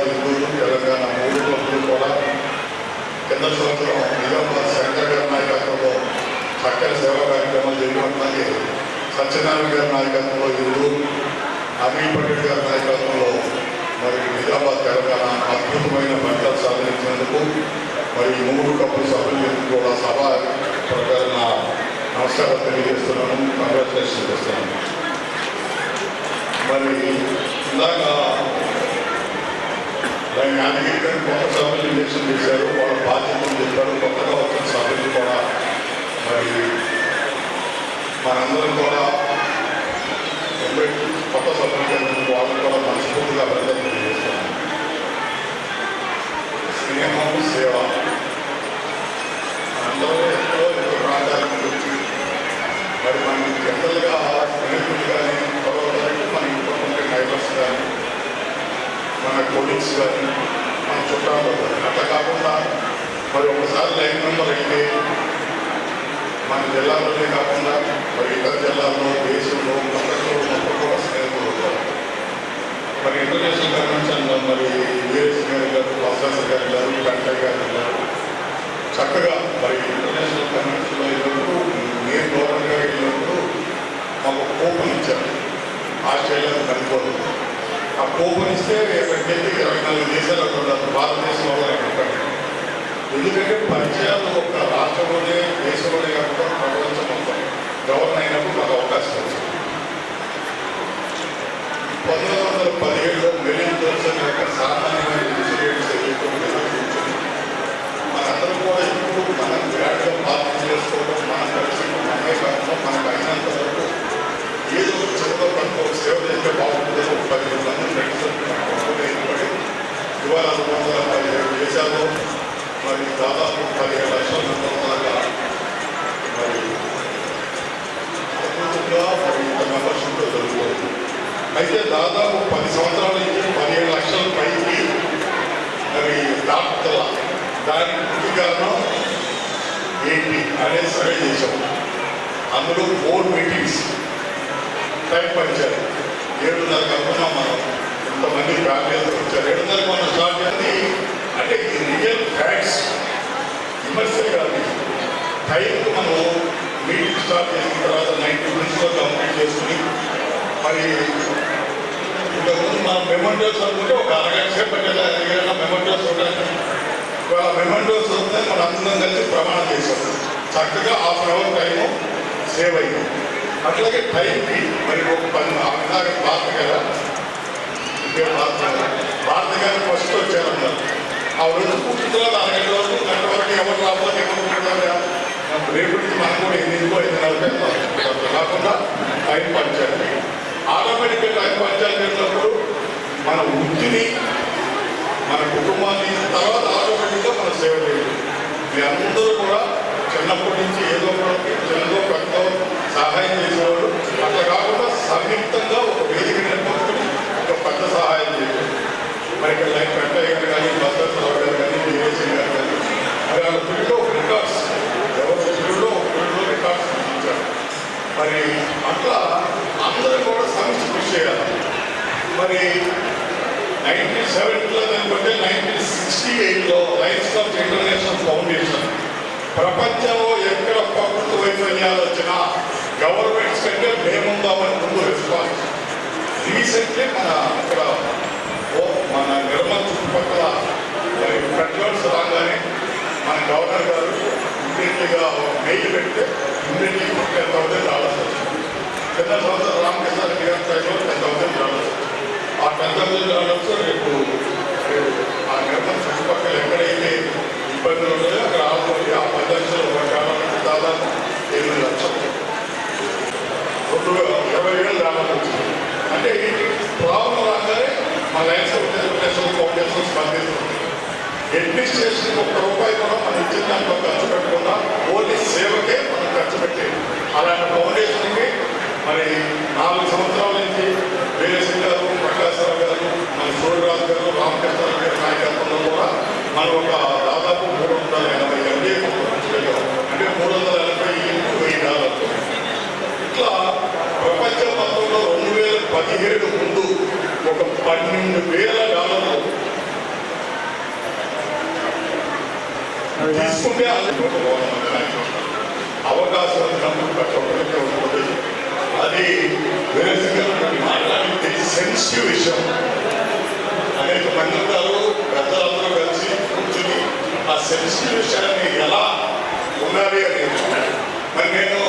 హిందూరు తెలంగాణ మూడు క్లబ్లు కూడా కింద సంవత్సరం నిజామాబాద్ శంకర్ గారి నాయకత్వంలో చక్కని సేవా కార్యక్రమాలు జరిగినట్లయితే సత్యనారాయణ గారి నాయకత్వంలో హిందూరు, అనిల్ పటేల్ గారి నాయకత్వంలో మరి నిజామాబాద్ తెలంగాణ అద్భుతమైన ఫలితాలు సాధించినందుకు మరి మూడు కప్పుల సభ్యులకు కూడా సభ ప్రకారం నమస్కారం తెలియజేస్తున్నాను, కంగ్రాచులేషన్ చేస్తున్నాను. మరి ఇందాక యాదగిరి గారు కొత్త సభ్యులు ఎలక్షన్ చేశారు, వాళ్ళ బాధ్యతలు చెప్పారు. కొత్తగా వచ్చిన సభ్యులు కూడా మరి మనందరం కూడా కొత్త సభ్యులు వాళ్ళకు కూడా మనస్ఫూర్తిగా అభినందనలు తెలియజేస్తున్నాను. స్నేహం సేవ అందరూ ఎక్కడో ఎక్కడో ప్రాంతాలకు వచ్చి మరి మనకి జనరల్గా స్నేహితులు కానీ మన ఇంట్లో ఉండే నైబర్స్ కానీ మన కొలీగ్స్ కానీ మన చుట్టాలు అట్లా కాకుండా మరి ఒకసారి లైన్ నెంబర్ అయితే మన జిల్లాలోనే కాకుండా మరి ఇతర జిల్లాల్లో దేశంలో ప్రపంచంలో మొత్తం కూడా స్నేహితులు ఉంటారు. మరి ఇంటర్నేషనల్ కన్వెన్షన్లో మరి వీరేష్ గారి గారు, ప్రొఫెసర్ గారి గారు, వెంకయ్య గారి గారు చక్కగా మరి ఇంటర్నేషనల్ కన్వెన్షన్లో వెళ్ళినప్పుడు నేను గవర్నర్గా వెళ్ళినప్పుడు మాకు కూపన్ ఇచ్చారు. ఆస్ట్రేలియా కనుకోలేదు. ఆ కూపన్ ఇస్తే ఎక్కడికి వెళ్ళి 24 దేశాలకు ఉండదు, భారతదేశంలో ఎక్కడికి. ఎందుకంటే పరిచయాలు ఒక రాష్ట్రంలోనే దేశంలోనే కాకుండా ప్రపంచం మొత్తం గవర్నర్ అయినప్పుడు మాకు అవకాశం వచ్చింది. 1917లో మెలిన్ జోన్సన్ యొక్క సామాన్యమైన ఇన్సిడెంట్స్ మనందరం కూడా ఇప్పుడు మనం గ్రాడ్గా పార్టీ చేసుకోవడం, మనం కలిసి మనమే కాకుండా మనకు అయినంత వరకు ఏదో చిన్నతో మనకు సేవ చేస్తే బాగుంటుందని ఒక 10 మంది ఫ్రెండ్స్ ఏర్పడి ఇవాళ 217 దేశాల్లో మరి దాదాపు 15 లక్షల మంది దాకా మరి అద్భుతంగా మరి ఇంత మెంబర్షిప్లో జరుగుతుంది. అయితే దాదాపు 10 సంవత్సరాల నుంచి 15 లక్షల పైకి మరి దాటుతల దానికి ముఖ్య కారణం ఏంటి అనేది సర్వే చేశాం. అందులో 4 మీటింగ్స్ టైం పంచారు. 7:30 అనుకున్నాం మనం, ఇంతమంది ఫ్యామిలీతో వచ్చారు. 7:30 మనం స్టార్ట్ చేసి అంటే ఈ రియల్ ఫ్యాక్ట్స్ విమర్శ కాదు. టైంకు మనం మీటింగ్ స్టార్ట్ చేసిన తర్వాత 90 మినిట్స్లో కంప్లీట్ చేసుకుని మరి ఇంతకుముందు మనం మెమోరియల్స్ అనుకుంటే ఒక అరగంట సేపు పట్టేలా మెమోరియల్స్ ఉంటాయి. ఇవాళ మెమోరియల్స్ వస్తే మనం అందరం కలిసి ప్రమాణం చేసాం. చక్కగా ½ అవర్ టైము సేవ్ అయింది. అట్లాగే టైంకి మరి ఒక 10 భారత గారు భారత గారు ఫస్ట్ వచ్చారన్నారు. ఆ రోజు పూర్తి తర్వాత అరగంట వరకు గంట వరకు ఎవరు రాకపోతే రేపు నుంచి మనం కూడా 8:40 కాకుండా టైం పంచాలి. ఆటోమేటిక్గా టైం పంచాలి చేసినప్పుడు మన వృత్తిని మన కుటుంబాన్ని తర్వాత ఆటోమేటిక్గా మనం సేవ చేయాలి. మీ అందరూ కూడా చిన్నప్పటి నుంచి ఏదో ఒకటి చిన్నదో పెద్ద సహాయం చేసేవాళ్ళు. అట్లా కాకుండా సంయుక్తంగా ఒక వేదిక నిర్మాణం ఒక పెద్ద సహాయం చేయాలి. మరి ఇక్కడ లైక్ వెంకయ్య గారు కానీ, బసవరావు గారు కానీ, వీరేశం గారు కానీ మరి వాళ్ళ ఫీల్డ్లో రికార్డ్స్ ఎవరు ఫీల్డ్లో రికార్డ్స్ ఇచ్చారు. మరి అట్లా అందరూ కూడా సమిష్టి కృషి చేయాలి. మరి 1970లో అనుకుంటే 1968లో లయన్స్ క్లబ్ ఇంటర్నేషనల్ ఫౌండేషన్ ప్రపంచంలో ఎక్కడ ప్రకృతి వైఫల్యాలు వచ్చినా గవర్నమెంట్స్ కంటే మేముందామని ముందు రెస్పాన్స్. రీసెంట్లీ ఇక్కడ మన నిర్మల్ చుట్టుపక్కల ఫెడరల్స్ రాగానే మన గవర్నర్ గారు ఇమీడియట్గా మెయిల్ పెడితే ఇమీడియట్లీ 10,000 రావాల్సి వచ్చింది. కింద సంవత్సరం రామకృష్ణ రెడ్డి గారి టైంలో 10,000 రావాల్సి వచ్చింది. ఆ 10,000 రావాల్సి రేపు ఆ నిర్మాణ చుట్టుపక్కల ఎక్కడైతే ఇబ్బందులు ఉన్నాయో అక్కడ ఆల్రెడీ ఆ 10 లక్షలు ఒక గ్రామానికి దాదాపు 8 లక్షలు 20,000 రావాల్సి వచ్చింది. అంటే ఈ ప్రాబ్లం రాగానే మా లైన్స్ ఫౌండేషన్ స్పందిస్తుంది. అడ్మినిస్ట్రేషన్ ₹1 కూడా మనం ఇచ్చిన దాంట్లో ఖర్చు పెట్టకుండా ఓన్లీ సేవకే మనం ఖర్చు పెట్టేది. అలాంటి ఫౌండేషన్కి మరి 4 సంవత్సరాల నుంచి వీరేశం గారు, ప్రకాశ్రావు గారు, మన సూర్యరాజు గారు, రామకృష్ణరావు గారి నాయకత్వంలో కూడా మనం ఒక దాదాపు 380 MBA పంపించగలిగాం. అంటే $380,000 ఇట్లా ప్రపంచ మొత్తంలో 2017 ముందు ఒక $12,000 తీసుకుంటే అవకాశం ఒకరికే ఉంటుంది. అది వేరే మాట్లాడితే సెన్సిటివ్ విషయం. అనేక మంది ఉంటారు, పెద్దలందరూ కలిసి కూర్చుని ఆ సెన్సిటివ్ విషయాన్ని ఎలా ఉండాలి అనేది. మరి నేను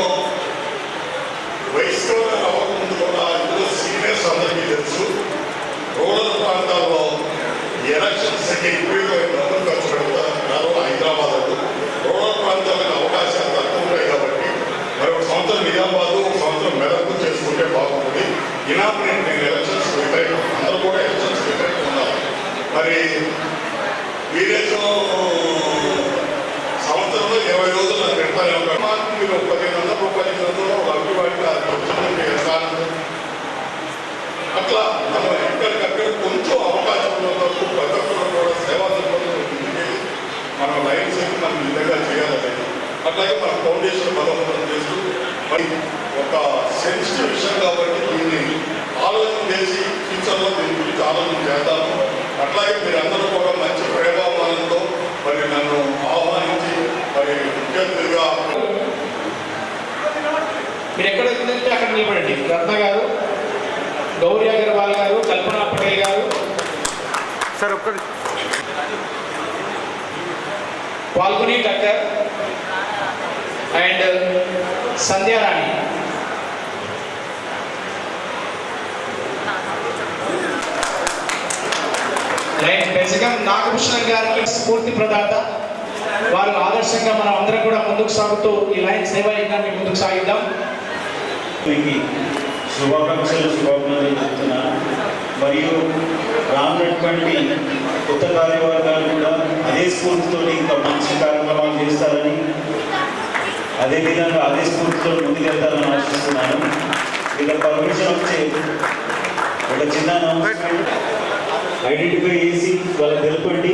వయసులో అవ్వకముందు కూడా ఇందులో సీనియర్స్ అందరికీ తెలుసు. రూరల్ ప్రాంతాల్లో ఎలక్షన్స్కి విపరీతమైన డబ్బులు ఖర్చు పెడతారు హైదరాబాద్. రూరల్ ప్రాంతాలకు అవకాశాలు తక్కువ ఉంటాయి కాబట్టి మరి ఒక సంవత్సరం నిజామాబాద్, ఒక సంవత్సరం మెదకు చేసుకుంటే బాగుంటుంది. ఇనామినేట్ నేను ఎలక్షన్స్ వ్యతిరేకం, అందరూ కూడా ఎలక్షన్స్ వ్యతిరేకం ఉన్నారు. మరి వీరేశం సంవత్సరంలో 20 రోజులు నాకు పెడతానే ఉంటారు. మాకు మీరు ₹1,500 అభివాడికి అట్లా మనం ఎక్కడికక్కడ కొంచెం అవకాశం ఉన్నందుకు ప్రతి ఒక్కరు కూడా సేవా సిబ్బందులు మనం లైన్స్ మనం నిజంగా చేయాలని. అట్లాగే మన ఫౌండేషన్ బలోపేతం చేస్తూ మరి ఒక సెన్సిటివ్ విషయం కాబట్టి దీన్ని ఆలోచన చేసి ఫ్యూచర్లో దీని గురించి ఆలోచన చేద్దాము. అట్లాగే మీరందరూ కూడా మంచి ప్రేమాభావంతో మరి నన్ను ఆహ్వానించి మరి ముఖ్య అతిథిగా మీరు ఎక్కడ వచ్చిందంటే అక్కడ నిలబడండి. రత్న గారు, గౌరీ అగర్వాల్ గారు, కల్పన పటేల్ గారు, సార్ ఒక్కటి పాల్గొని డాక్టర్ అండ్ సంధ్యారాణి. లైన్ బేసిక్గా నాగభూషణ్ గారికి స్ఫూర్తి ప్రదాత. వారు ఆదర్శంగా మనం అందరం కూడా ముందుకు సాగుతూ ఈ లైన్ సేవా యజ్ఞాన్ని ముందుకు సాగిద్దాం. శుభాకాంక్షలు చెప్తున్నాను. మరియు రానున్నటువంటి కొత్త కార్యవర్గాలు కూడా అదే స్ఫూర్తితో ఇంకా మంచి కార్యక్రమాలు చేస్తారని, అదేవిధంగా అదే స్ఫూర్తితో ముందుకెళ్తారని ఆశిస్తున్నాను. ఇలా పర్మిషన్ వచ్చే ఒక చిన్న అనౌన్స్మెంట్ ఐడెంటిఫై చేసి వాళ్ళకి తెలపండి.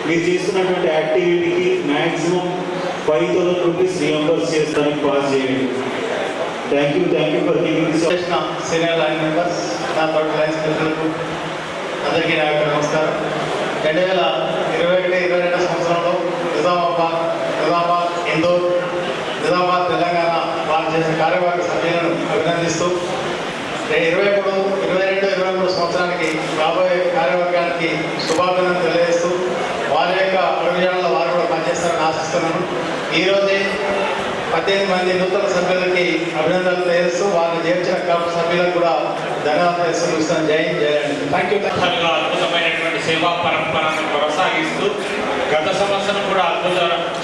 మీరు చేస్తున్నటువంటి యాక్టివిటీకి మ్యాక్సిమం ₹5,000 రియంబర్స్ చేస్తానికి పాస్ చేయండి. Thank you for giving senior line members, నా తోటి లైన్స్ మిత్రులకు అందరికీ నా యొక్క నమస్కారం. 2021-22 సంవత్సరంలో నిజామాబాద్, ఇందోర్, నిజామాబాద్, తెలంగాణ వారు చేసిన కార్యవర్గ సభ్యులను అభినందిస్తూ 2022-23 సంవత్సరానికి రాబోయే కార్యవర్గానికి శుభాభినందనలు తెలియజేస్తూ వారి యొక్క అడుగుజాడల్లో వారు కూడా పనిచేస్తారని ఆశిస్తున్నాను. ఈరోజే 18 మంది నూతన సభ్యులకి అభినందనలు తెలియజేస్తూ వారిని చేర్చిన క్లబ్ సభ్యులకు కూడా ధన్యవాదాలు తెలుస్తున్నాను. జై జయరాణి. Thank you. అద్భుతమైనటువంటి సేవా పరంపరను కొనసాగిస్తూ గత సంవత్సరం కూడా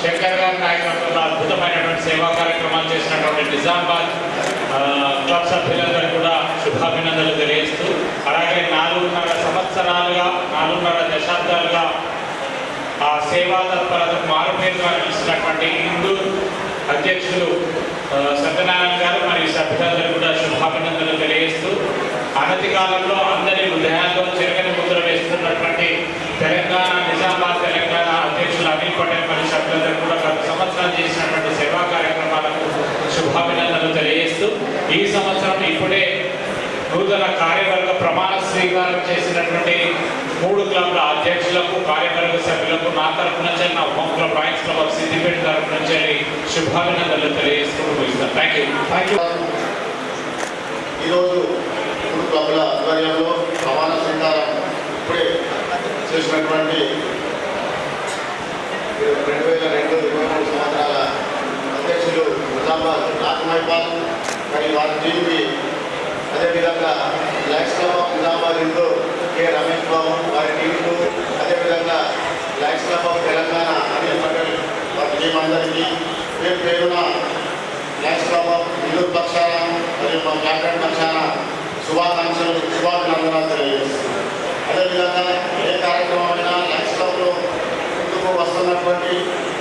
శంకర్ గారి నాయకత్వంలో అద్భుతమైనటువంటి సేవా కార్యక్రమాలు చేసినటువంటి నిజామాబాద్ క్లబ్ సభ్యులందరూ కూడా శుభాభినందనలు తెలియజేస్తూ, అలాగే 4.5 దశాబ్దాలుగా ఆ సేవా తత్పరతకు మారుపేరుగా నిలిచినటువంటి ఇందూర్ అధ్యక్షులు సత్యనారాయణ గారు మరియు సభ్యులందరూ కూడా శుభాభినందనలు తెలియజేస్తూ, అనతి కాలంలో అందరి హృదయాల్లో చెరగని ముద్ర వేస్తున్నటువంటి నిజామాబాద్ తెలంగాణ అధ్యక్షులు అనిల్ పటేల్ మరియు సభ్యులందరూ కూడా గత సంవత్సరం చేసినటువంటి సేవా కార్యక్రమాలకు శుభాభినందనలు తెలియజేస్తూ, ఈ సంవత్సరం ఇప్పుడే నూతన కార్యవర్గ ప్రమాణ స్వీకారం చేసినటువంటి 3 క్లబ్ల అధ్యక్షులకు, కార్యవర్గ సభ్యులకు నా తరఫు నుంచి, నా home club lions club of Siddipet తరఫు నుంచి శుభాభినందనలు తెలియజేసుకుంటూ ముగిస్తాను. Thank you. ఈరోజు 3 క్లబ్ల ఆధ్వర్యంలో ప్రమాణ స్వీకారం ఇప్పుడే చేసినటువంటి 2022-23 సంవత్సరాల నిజామాబాద్ రాజమైపాల్ మరి వారి టీంకి, అదేవిధంగా లయన్స్ క్లబ్ ఆఫ్ నిజామాబాద్ ఇంట్లో కె రమేష్ బాబు వారి టీంకు, అదేవిధంగా Lions club of Telangana Anil Patel వారి టీం అందరికీ పేరు పేరున లయన్స్ క్లబ్ ఆఫ్ హిందూ పక్షాన మరియు మా క్యాప్టెన్ పక్షాన శుభాభినందనలు తెలియజేస్తున్నాను. అదేవిధంగా ఏ కార్యక్రమమైనా లయన్స్ క్లబ్లో ముందుకు వస్తున్నటువంటి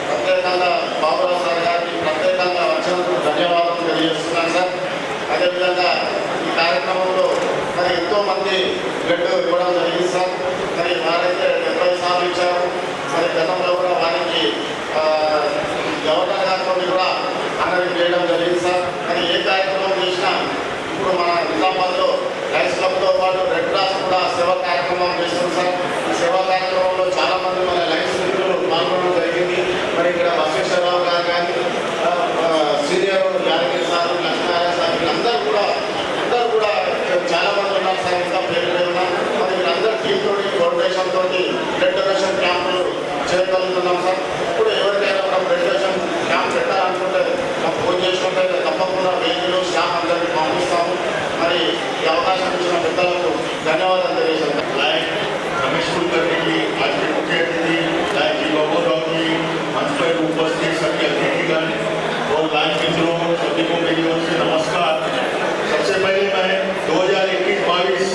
ప్రత్యేకంగా బాబురావు సార్ గారికి ప్రత్యేకంగా వచ్చినందుకు ధన్యవాదాలు తెలియజేస్తున్నాను సార్. అదేవిధంగా ఈ కార్యక్రమంలో మరి ఎంతోమంది బ్లడ్ ఇవ్వడం జరిగింది సార్. మరి వారైతే 70 సార్లు ఇచ్చారు. మరి గతంలో కూడా వారికి గవర్నర్ గారితో కూడా ఆనరింగ్ చేయడం జరిగింది సార్. మరి ఏ కార్యక్రమం చేసినా ఇప్పుడు మన నిజామాబాద్లో లయన్స్ క్లబ్తో పాటు రెడ్ క్రాస్ కూడా సేవా కార్యక్రమం చేస్తుంది సార్. ఈ సేవా కార్యక్రమంలో చాలామంది మన లయన్స్ మిత్రులు పాల్గొనడం జరిగింది. మరి ఇక్కడ బసవేశ్వరరావు గారు కానీ senior Yadagiri sir, Lakshminarayana sir వీళ్ళందరూ కూడా చాలామంది ఉన్నారు సార్. ఇంకా పేరు లేవున్నా మరి వీళ్ళందరూ టీంతో కోఆర్డినేషన్ తోటి బ్లడ్ డొనేషన్ క్యాంపులు చేయగలుగుతున్నాం సార్. ఇప్పుడు ఎవరికైనా కూడా బ్లడ్ డొనేషన్ క్యాంప్ పెట్టాలనుకుంటే ఫోన్ చేసుకుంటే తప్పకుండా వెహికల్ స్టాఫ్ అందరికీ పంపిస్తాము. మరి ఈ అవకాశం ఇచ్చిన పెద్దలకు ధన్యవాదాలు తెలియజేస్తాను. रमेश कुलकर्णी जी, आज के मुख्य अतिथि लाइन जी बाबूराव जी, मंच पर उपस्थित सभी अतिथिगण और लाइन मित्रों सभी को मेरी ओर से नमस्कार। सबसे पहले मैं 2021-22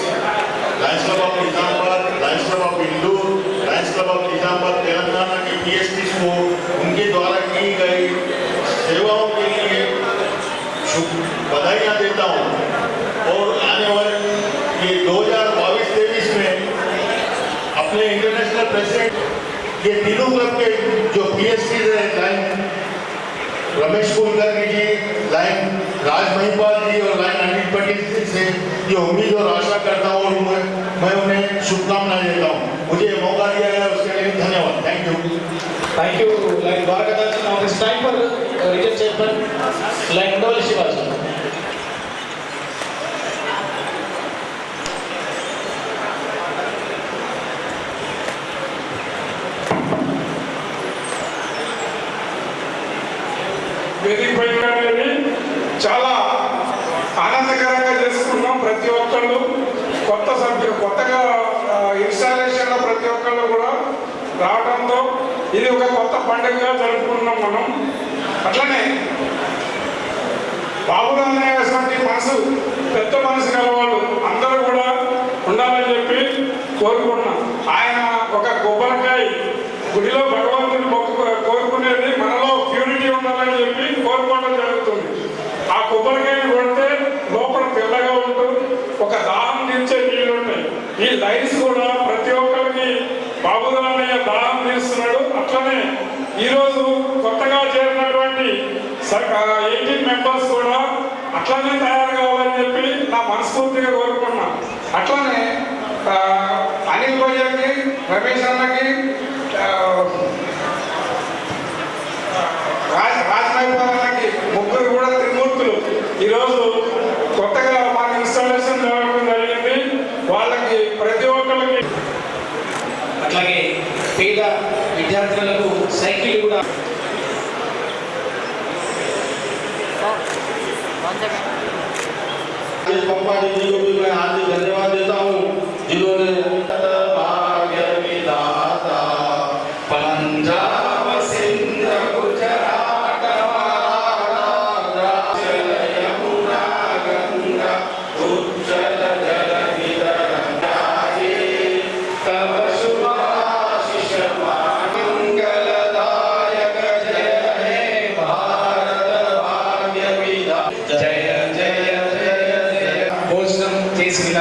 Lions club of Nizamabad, Lions club of Indore, Lions club of Nizamabad Telangana की PSTs को उनके द्वारा की गई सेवाओं के लिए बधाइयाँ देता हूँ। और आने वाले ये 2022-23 में अपने इंटरनेशनल प्रेसिडेंट ये तीनों क्लब के जो PSTs है, लाइन रमेश कुलकर्णी जी, लाइन राज महिपाल जी और लाइन अनिल पटेल जी से ये उम्मीद और आशा करता हूँ और मैं उन्हें शुभकामनाएं देता हूँ। मुझे मौका दिया है उसके लिए धन्यवाद। Thank you. Thank you, like Bhargavaji. Now it's time for region chairman, like Ndoli Shivaji. వేదిక పైన అనేది చాలా ఆనందకరంగా చేసుకున్నాం. ప్రతి ఒక్కళ్ళు కొత్త సభ్యులు కొత్తగా ఇన్స్టాలేషన్లో ప్రతి ఒక్కళ్ళు కూడా రావడంతో ఇది ఒక కొత్త పండుగగా జరుపుకున్నాం మనం. అట్లనే బాబురావు అనేటువంటి మనసు, పెద్ద మనసు గలవాళ్ళు అందరూ కూడా ఉండాలని చెప్పి కోరుకుంటున్నాం. ఆయన ఒక కొబ్బరికాయ గుడిలో భగవంతుని కోరుకునేది మనలో ప్యూరిటీ ఉండాలని చెప్పి కోరుకోవడం జరుగుతుంది. ఆ కొబ్బరికాయని కొడితే లోపల తెల్లగా ఉంటూ ఒక దాహం తీర్చే నీళ్ళు ఉంటాయి. ఈ లైన్స్ కూడా ప్రతి ఒక్కరికి బాబురామయ్య దాహం తీరుస్తున్నాడు. అట్లనే ఈరోజు కొత్తగా చేరినటువంటి 18 మెంబర్స్ కూడా అట్లనే తయారు కావాలని చెప్పి నా మనస్ఫూర్తిగా కోరుకున్నాను. అట్లనే అనిల్ భయ్యకి, రమేష్ అన్నకి, రాజమైపాలకి ముగ్గురు కూడా త్రిమూర్తులు ఈరోజు కొత్తగా మన ఇన్స్టాలేషన్ జరగడం జరిగింది. వాళ్ళకి ప్రతి ఒక్కరికి అట్లాగే పేద విద్యార్థులకు సైకిల్ కూడా पंपा जी को भी मैं हार्दिक धन्यवाद देता हूँ जिन्होंने